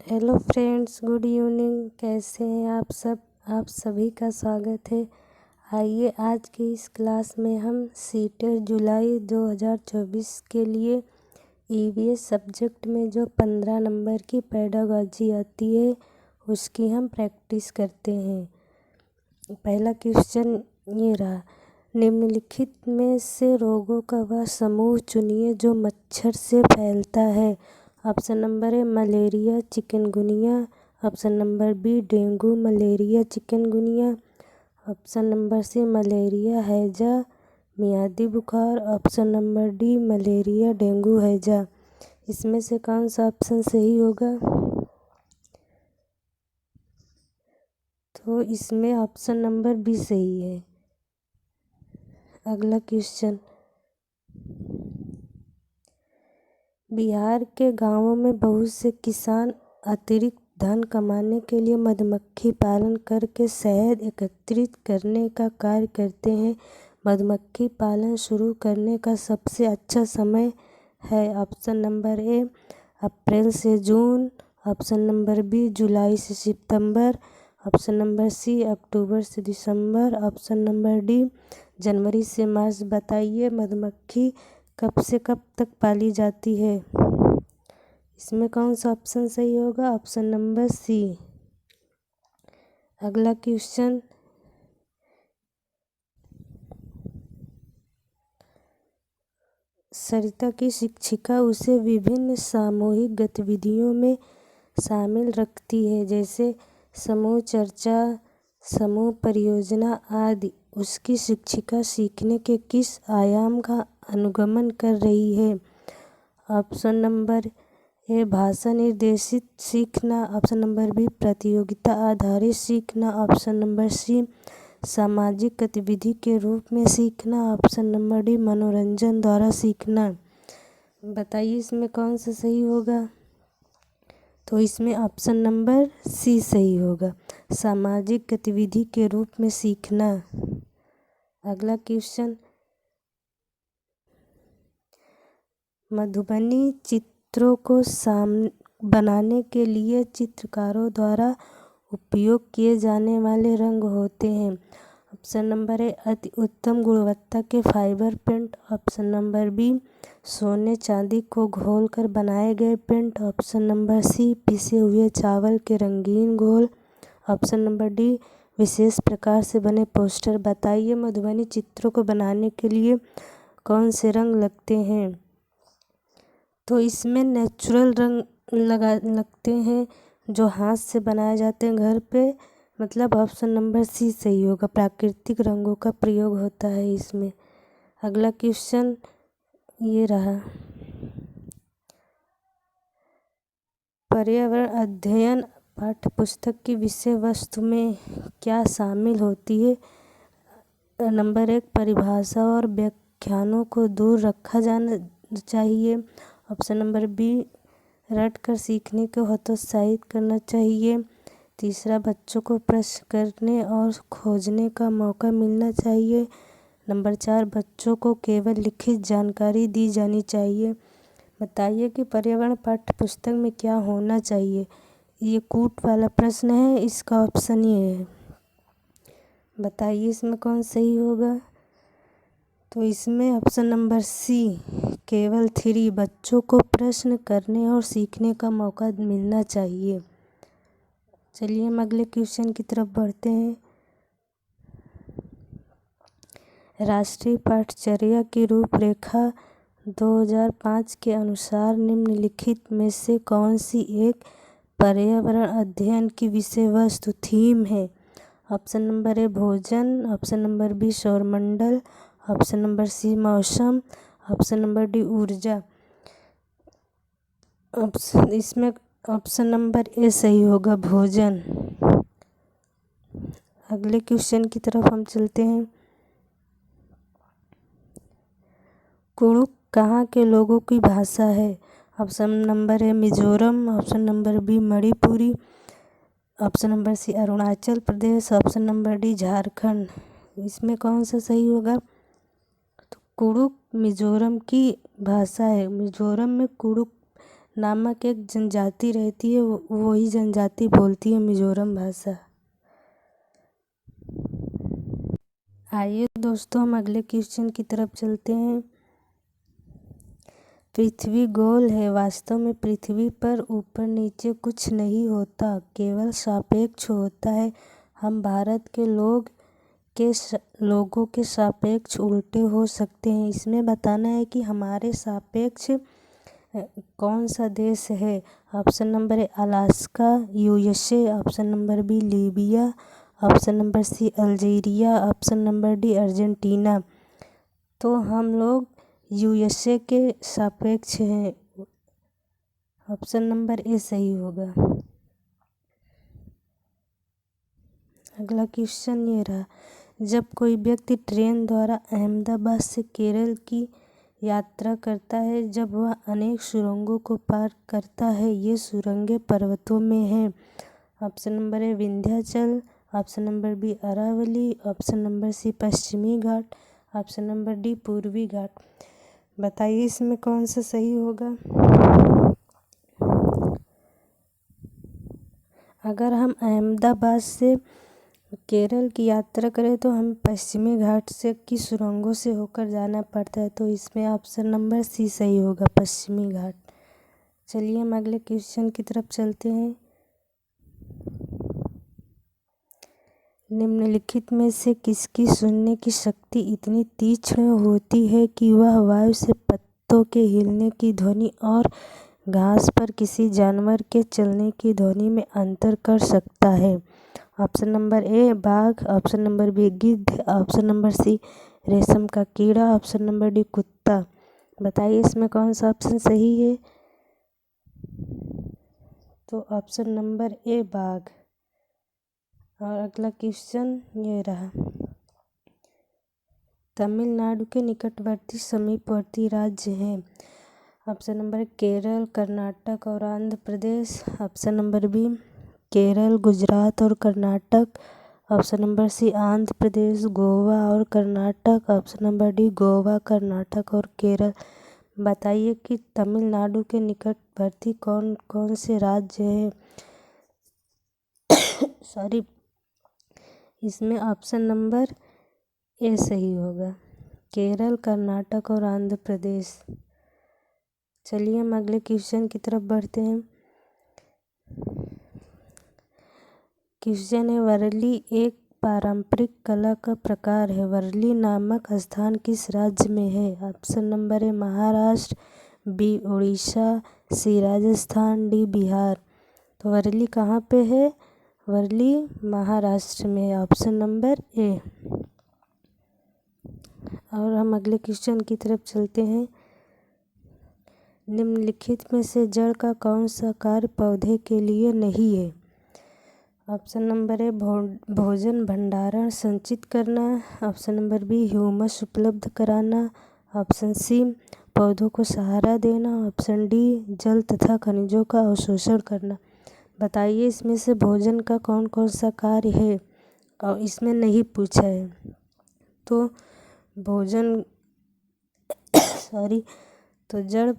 Hello friends, good evening. कैसे हैं आप सब? आप सभी का स्वागत है। आइए आज की इस क्लास में हम सीटेट जुलाई 2024 के लिए ईवीएस सब्जेक्ट में जो 15 नंबर की पेडागोजी आती है उसकी हम प्रैक्टिस करते हैं। पहला क्वेश्चन ये रहा, निम्नलिखित में से रोगों का वह समूह चुनिए जो मच्छर से फैलता है। Option number A malaria chikungunya, option number B dengue malaria chikungunya, option number C malaria हैजा मियादी बुखार, option number D malaria dengue हैजा। इसमें से कौन सा ऑप्शन सही होगा? तो इसमें ऑप्शन नंबर बी सही है। अगला क्वेश्चन, बिहार के गांवों में बहुत से किसान अतिरिक्त धन कमाने के लिए मधुमक्खी पालन करके शहद एकत्रित करने का कार्य करते हैं। मधुमक्खी पालन शुरू करने का सबसे अच्छा समय है। ऑप्शन नंबर ए अप्रैल से जून, ऑप्शन नंबर बी जुलाई से सितंबर, ऑप्शन नंबर सी अक्टूबर से दिसंबर, ऑप्शन नंबर डी जनवरी से मार्च। बताइए मधुमक्खी कब से कब तक पाली जाती है? इसमें कौन सा ऑप्शन सही होगा? Option number C. अगला क्वेश्चन, सरिता की शिक्षिका उसे विभिन्न सामूहिक गतिविधियों में शामिल रखती है, जैसे समूह चर्चा, समूह परियोजना आदि। उसकी शिक्षिका सीखने के किस आयाम का अनुगमन कर रही है? ऑप्शन नंबर ए भाषा निर्देशित सीखना, ऑप्शन नंबर बी प्रतियोगिता आधारित सीखना, ऑप्शन नंबर सी सामाजिक गतिविधि के रूप में सीखना, ऑप्शन नंबर डी मनोरंजन द्वारा सीखना। बताइए इसमें कौन सा सही होगा? तो इसमें ऑप्शन नंबर सी सही होगा, सामाजिक गतिविधि के रूप में सीखना। अगला क्वेश्चन, मधुबनी चित्रों को बनाने के लिए चित्रकारों द्वारा उपयोग किए जाने वाले रंग होते हैं। ऑप्शन नंबर ए अति उत्तम गुणवत्ता के fibre paint, option number B सोने चांदी को घोलकर बनाए गए पेंट, ऑप्शन नंबर सी पिसे हुए चावल के रंगीन घोल, ऑप्शन नंबर डी विशेष प्रकार से बने पोस्टर। बताइए मधुबनी चित्रों को बनाने के लिए कौन से रंग लगते हैं? तो इसमें नेचुरल रंग लगते हैं जो हाथ से बनाए जाते हैं घर पे, मतलब ऑप्शन नंबर सी सही होगा, प्राकृतिक रंगों का प्रयोग होता है इसमें। अगला क्वेश्चन ये रहा, पर्यावरण अध्ययन पाठ्यपुस्तक की विषय वस्तु में क्या शामिल होती है? नंबर एक परिभाषा और व्याख्यानों को दूर रखा जाना चाहिए, ऑप्शन नंबर बी रट कर सीखने को हतोत्साहित करना चाहिए, तीसरा बच्चों को प्रश्न करने और खोजने का मौका मिलना चाहिए, नंबर 4 बच्चों को केवल लिखित जानकारी दी जानी चाहिए। बताइए कि पर्यावरण पाठ्यपुस्तक में क्या होना चाहिए? ये कूट वाला प्रश्न है, इसका ऑप्शन ये है। बताइए इसमें कौन सही होगा? तो इसमें ऑप्शन नंबर सी केवल 3 बच्चों को प्रश्न करने और सीखने का मौका मिलना चाहिए। चलिए हम अगले क्वेश्चन की तरफ बढ़ते हैं। राष्ट्रीय पाठचर्या की रूपरेखा 2005 के अनुसार निम्नलिखित में से कौन सी एक पर्यावरण अध्ययन की विषय वस्तु थीम है? ऑप्शन नंबर ए भोजन, ऑप्शन नंबर बी सौरमंडल, ऑप्शन नंबर सी मौसम, ऑप्शन नंबर डी ऊर्जा। इसमें ऑप्शन नंबर ए सही होगा, भोजन। अगले क्वेश्चन की तरफ हम चलते हैं। कुड़ुक कहाँ के लोगों की भाषा है? Option number A Mizoram, option number B Manipuri, option number C Arunachal Pradesh, option number D Jharkhand. इसमें कौन सा सही होगा? तो कुड़ुक मिजोरम की भाषा है। मिजोरम में कुड़ुक नामक एक जनजाति रहती है, वही जनजाति बोलती है मिजोरम भाषा। आइए दोस्तों हम अगले क्वेश्चन की तरफ चलते हैं। पृथ्वी गोल है। वास्तव में पृथ्वी पर ऊपर नीचे कुछ नहीं होता, केवल सापेक्ष होता है। हम भारत के लोगों के सापेक्ष उल्टे हो सकते हैं। इसमें बताना है कि हमारे सापेक्ष कौन सा देश है। Option number A Alaska USA, option number B Libya, option number C Algeria, option number D Argentina. तो हम लोग USA के सापेक्ष हैं। ऑप्शन नंबर ए सही होगा। अगला क्वेश्चन ये रहा, जब कोई व्यक्ति ट्रेन द्वारा अहमदाबाद से केरल की यात्रा करता है, जब वह अनेक सुरंगों को पार करता है, ये सुरंगें पर्वतों में हैं। Option number A Vindhyachal, option number B Aravalli, option number C पश्चिमी घाट, ऑप्शन नंबर डी पूर्वी घाट। बताइए इसमें कौन सा सही होगा। अगर हम अहमदाबाद से केरल की यात्रा करें तो हमें पश्चिमी घाट से की सुरंगों से होकर जाना पड़ता है, तो इसमें ऑप्शन नंबर सी सही होगा, पश्चिमी घाट। चलिए हम अगले क्वेश्चन की तरफ चलते हैं। निम्नलिखित में से किसकी सुनने की शक्ति इतनी तीक्ष्ण होती है कि वह वायु से पत्तों के हिलने की ध्वनि और घास पर किसी जानवर के चलने की ध्वनि में अंतर कर सकता है। ऑप्शन नंबर ए बाघ, ऑप्शन नंबर बी गिद्ध, ऑप्शन नंबर सी रेशम का कीड़ा, ऑप्शन नंबर डी कुत्ता। बताइए इसमें कौन सा ऑप्शन सही है। तो ऑप्शन नंबर ए बाघ। और अगला क्वेश्चन ये रहा, तमिलनाडु के निकटवर्ती समीपवर्ती राज्य हैं। ऑप्शन नंबर केरल, कर्नाटक और Andhra Pradesh, option number B Kerala, Gujarat और Karnataka, option number C Andhra Pradesh, Goa और Karnataka, option number D Goa, Karnataka और केरल। बताइए कि तमिलनाडु के निकटवर्ती कौन कौन से राज्य हैं। सॉरी, इसमें ऑप्शन नंबर ए सही होगा, केरल, कर्नाटक और आंध्र प्रदेश। चलिए हम अगले क्वेश्चन की तरफ बढ़ते हैं। क्वेश्चन है, वर्ली एक पारंपरिक कला का प्रकार है। वर्ली नामक स्थान किस राज्य में है। Option number A Maharashtra, B Orissa, C Rajasthan, D Bihar. तो वर्ली कहाँ पे है। वर्ली महाराष्ट्र में है, ऑप्शन नंबर ए। और हम अगले क्वेश्चन की तरफ चलते हैं। निम्नलिखित में से जड़ का कौन सा कार्य पौधे के लिए नहीं है। ऑप्शन नंबर ए भोजन भंडारण संचित करना, ऑप्शन नंबर बी ह्यूमस उपलब्ध कराना, ऑप्शन सी पौधों को सहारा देना, ऑप्शन डी जल तथा खनिजों का अवशोषण करना। बताइए इसमें से भोजन का कौन कौन सा कार्य है और इसमें नहीं पूछा है। तो भोजन तो जड़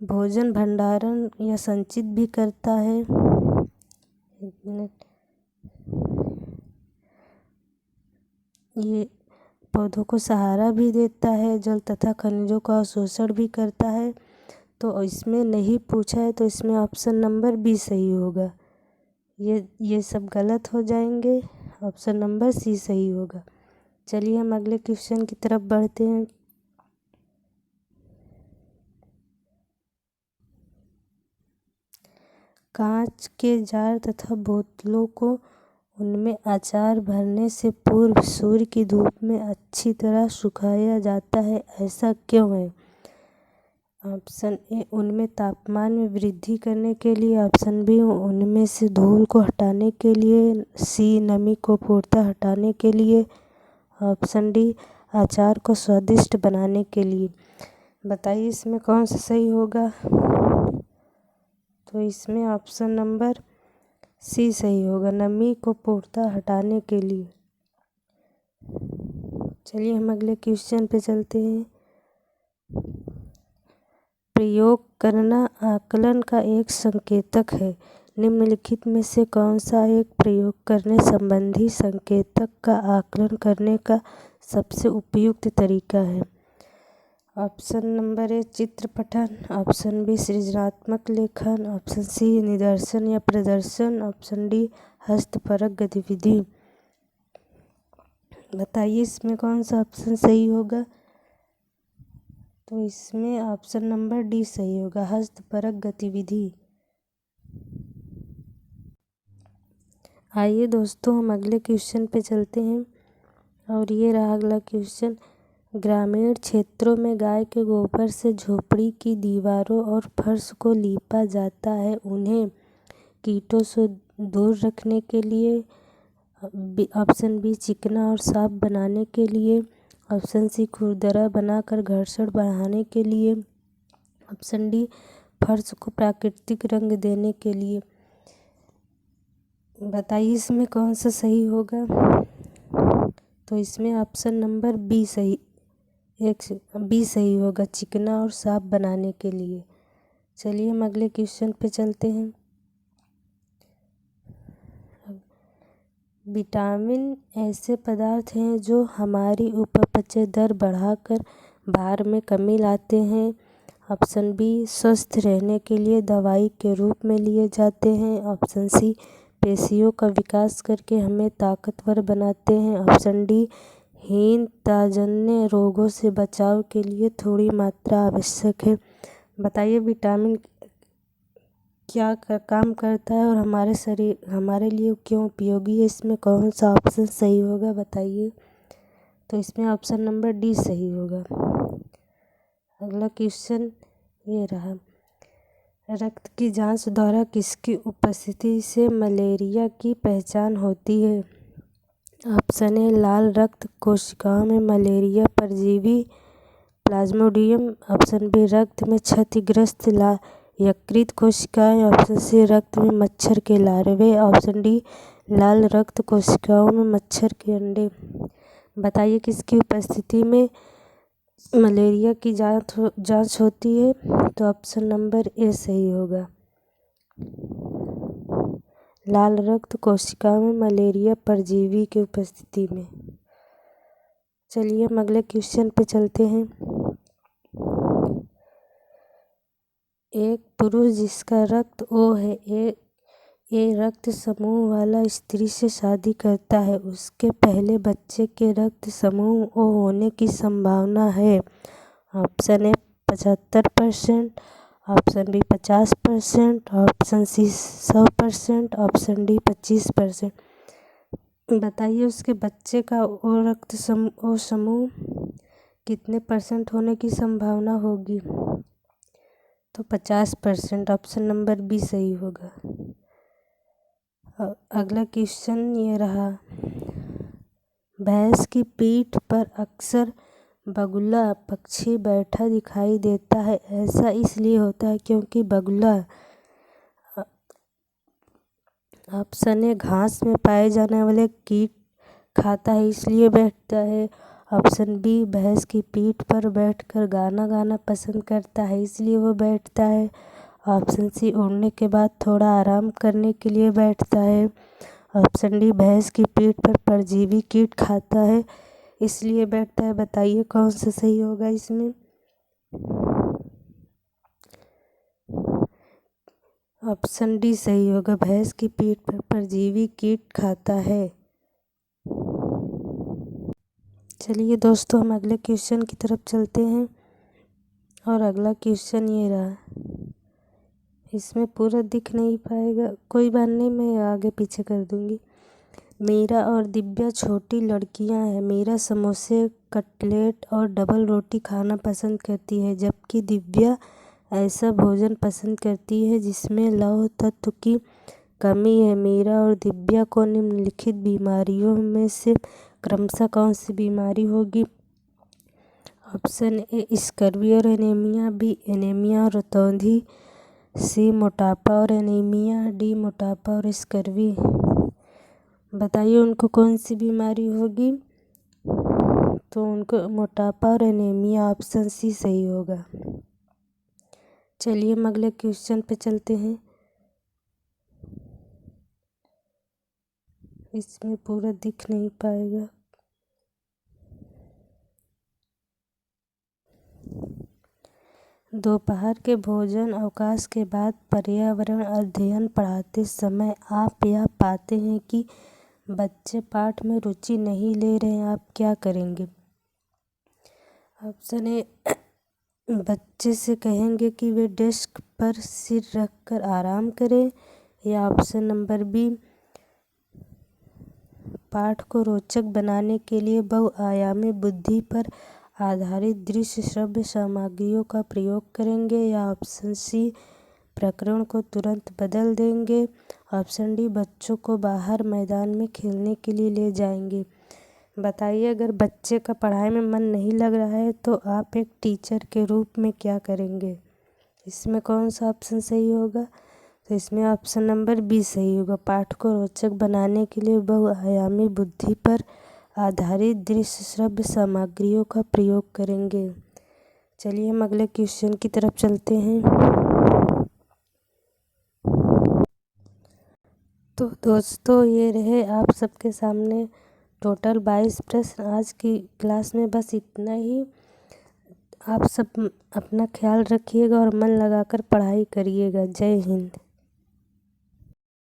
भोजन भंडारण या संचित भी करता है। एक मिनट, ये पौधों को सहारा भी देता है, जल तथा खनिजों का अवशोषण भी करता है। तो इसमें नहीं पूछा है, तो इसमें ऑप्शन नंबर बी सही होगा। ये सब गलत हो जाएंगे, ऑप्शन नंबर सी सही होगा। चलिए हम अगले क्वेश्चन की तरफ बढ़ते हैं। कांच के जार तथा बोतलों को उनमें अचार भरने से पूर्व सूर्य की धूप में अच्छी तरह सुखाया जाता है, ऐसा क्यों है। ऑप्शन ए उनमें तापमान में वृद्धि करने के लिए, ऑप्शन बी उनमें से धूल को हटाने के लिए, सी नमी को पूर्णतः हटाने के लिए, ऑप्शन डी अचार को स्वादिष्ट बनाने के लिए। बताइए इसमें कौन सा सही होगा। तो इसमें ऑप्शन नंबर सी सही होगा, नमी को पूर्णतः हटाने के लिए। चलिए हम अगले क्वेश्चन पे चलते हैं। प्रयोग करना आकलन का एक संकेतक है। निम्नलिखित में से कौन सा एक प्रयोग करने संबंधी संकेतक का आकलन करने का सबसे उपयुक्त तरीका है? ऑप्शन नंबर ए चित्र पठन, ऑप्शन बी सृजनात्मक लेखन, ऑप्शन सी निदर्शन या प्रदर्शन, ऑप्शन डी हस्तपरक गतिविधि। बताइए इसमें कौन सा ऑप्शन सही होगा? तो इसमें ऑप्शन नंबर डी सही होगा, हस्तपरक गतिविधि। आइए दोस्तों हम अगले क्वेश्चन पे चलते हैं और ये रहा अगला क्वेश्चन। ग्रामीण क्षेत्रों में गाय के गोबर से झोपड़ी की दीवारों और फर्श को लीपा जाता है। उन्हें कीटों से दूर रखने के लिए, ऑप्शन बी चिकना और साफ बनाने के लिए, ऑप्शन सी खुरदरा बनाकर घर्षण बढ़ाने के लिए, ऑप्शन डी फर्श को प्राकृतिक रंग देने के लिए। बताइए इसमें कौन सा सही होगा? तो इसमें ऑप्शन नंबर बी सही होगा, चिकना और साफ बनाने के लिए। चलिए हम अगले क्वेश्चन पे चलते हैं। विटामिन ऐसे पदार्थ हैं जो हमारी उपापचय दर बढ़ाकर भार में कमी लाते हैं। ऑप्शन बी स्वस्थ रहने के लिए दवाई के रूप में लिए जाते हैं। ऑप्शन सी पेशियों का विकास करके हमें ताकतवर बनाते हैं। ऑप्शन डी हीनताजन्य रोगों से बचाव के लिए थोड़ी मात्रा आवश्यक है। बताइए विटामिन क्या काम करता है और हमारे लिए क्यों उपयोगी है? इसमें कौन सा ऑप्शन सही होगा बताइए? तो इसमें ऑप्शन नंबर डी सही होगा। अगला क्वेश्चन ये रहा। रक्त की जांच द्वारा किसकी उपस्थिति से मलेरिया की पहचान होती है? ऑप्शन ए लाल रक्त कोशिकाओं में मलेरिया परजीवी प्लाज्मोडियम, ऑप्शन बी रक्त में क्षतिग्रस्त यकृत कोशिकाएं, ऑप्शन सी रक्त में मच्छर के लार्वे, ऑप्शन डी लाल रक्त कोशिकाओं में मच्छर के अंडे। बताइए किसकी उपस्थिति में मलेरिया की जांच होती है? तो ऑप्शन नंबर ए सही होगा, लाल रक्त कोशिकाओं में मलेरिया परजीवी की उपस्थिति में। चलिए हम अगले क्वेश्चन पे चलते हैं। एक पुरुष जिसका रक्त ओ है, ए रक्त समूह वाला स्त्री से शादी करता है, उसके पहले बच्चे के रक्त समूह ओ होने की संभावना है। Option A 75%, option B 50%, option C 100%, option D 25%। बताइए उसके बच्चे का ओ समूह कितने % होने की संभावना होगी? तो 50%, ऑप्शन नंबर बी सही होगा। अगला क्वेश्चन ये रहा। भैंस की पीठ पर अक्सर बगुला पक्षी बैठा दिखाई देता है। ऐसा इसलिए होता है क्योंकि बगुला, ऑप्शन ए घास में पाए जाने वाले कीट खाता है इसलिए बैठता है, ऑप्शन बी भैंस की पीठ पर बैठकर गाना गाना पसंद करता है इसलिए वो बैठता है, ऑप्शन सी उड़ने के बाद थोड़ा आराम करने के लिए बैठता है, ऑप्शन डी भैंस की पीठ पर परजीवी कीट खाता है इसलिए बैठता है। बताइए कौन सा सही होगा इसमें? ऑप्शन डी सही होगा, भैंस की पीठ पर परजीवी कीट खाता है। चलिए दोस्तों हम अगले क्वेश्चन की तरफ चलते हैं और अगला क्वेश्चन ये रहा। इसमें पूरा दिख नहीं पाएगा, कोई बात नहीं, मैं आगे पीछे कर दूंगी। मीरा और दिव्या छोटी लड़कियां हैं। मीरा समोसे, कटलेट और डबल रोटी खाना पसंद करती है, जबकि दिव्या ऐसा भोजन पसंद करती है जिसमें लौह तत्व की कमी है। मीरा और दिव्या को निम्नलिखित बीमारियों में से क्रमशः कौन सी बीमारी होगी? ऑप्शन ए स्कर्वी और एनीमिया, बी एनीमिया और रतौंधी, सी मोटापा और एनीमिया, डी मोटापा और स्कर्वी। बताइए उनको कौन सी बीमारी होगी? तो उनको मोटापा और एनीमिया, ऑप्शन सी सही होगा। चलिए हम अगले क्वेश्चन पे चलते हैं। इसमें पूरा दिख नहीं पाएगा। दोपहर के भोजन अवकाश के बाद पर्यावरण अध्ययन पढ़ाते समय आप यह पाते हैं कि बच्चे पाठ में रुचि नहीं ले रहे हैं, आप क्या करेंगे? ऑप्शन ए, बच्चे से कहेंगे कि वे डेस्क पर सिर रखकर आराम करें, या ऑप्शन नंबर बी, पाठ को रोचक बनाने के लिए बहुआयामी बुद्धि पर आधारित दृश्य श्रव्य सामग्रियों का प्रयोग करेंगे, या ऑप्शन सी, प्रकरण को तुरंत बदल देंगे, ऑप्शन डी, बच्चों को बाहर मैदान में खेलने के लिए ले जाएंगे। बताइए, अगर बच्चे का पढ़ाई में मन नहीं लग रहा है तो आप एक टीचर के रूप में क्या करेंगे? इसमें कौन सा ऑप्शन सही होगा? तो इसमें ऑप्शन नंबर बी सही होगा। पाठ को रोचक बनाने के लिए बहुआयामी बुद्धि पर आधारित दृश्य श्रव्य सामग्रियों का प्रयोग करेंगे। चलिए हम अगले क्वेश्चन की तरफ चलते हैं। तो दोस्तों, ये रहे आप सबके सामने टोटल 22 प्रश्न। आज की क्लास में बस इतना ही। आप सब अपना ख्याल रखिएगा और मन लगाकर पढ़ाई करिएगा। जय हिंद।